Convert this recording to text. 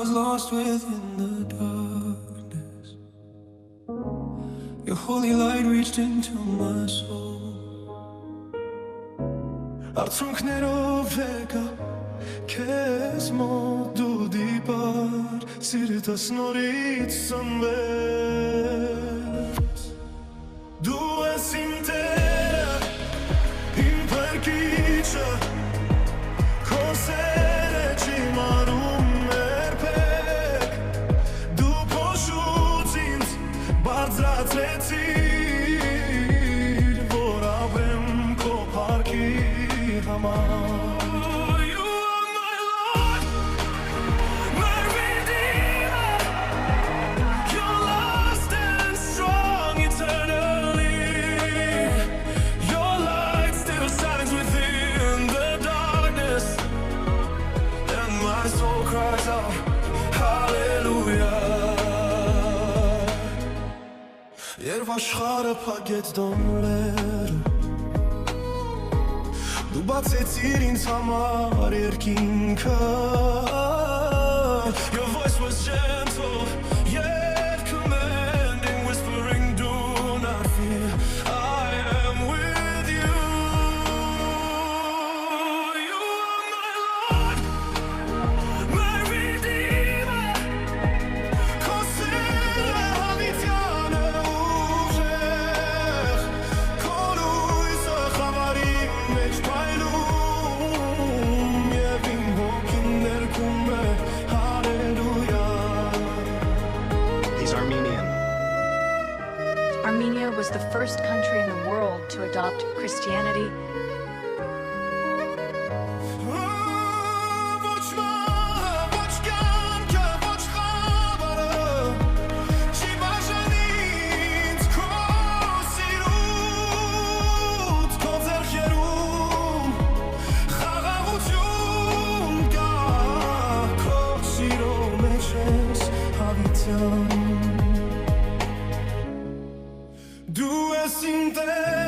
was lost within the darkness. Your holy light reached into my soul. Արցունքներով եկա քեզ մոտ դու դիպար սիրտս նորից սնվեց Դու ես իմ տերը իմ փրկիչը քո սերը չիմանում երբեք դու փոշուց ինձ բարձրացրեցիր որ ապրեմ քո փառքի You are my Lord, my Redeemer. You're lost and strong eternally. Your light still shines within the darkness, and my soul cries out, Hallelujah. Երբ աշխարհը փակեց դոմները Դու բացեցիր ինձ համար երկինքը Your voice was gentle yet commanding whispering do not fear I am with you You are my Lord my Redeemer Քո սերը հավիտյան է ուժեղ Քո լույսը խավարի մեջ He's Armenian. Armenia was the first country in the world to adopt Christianity. Du és inteiro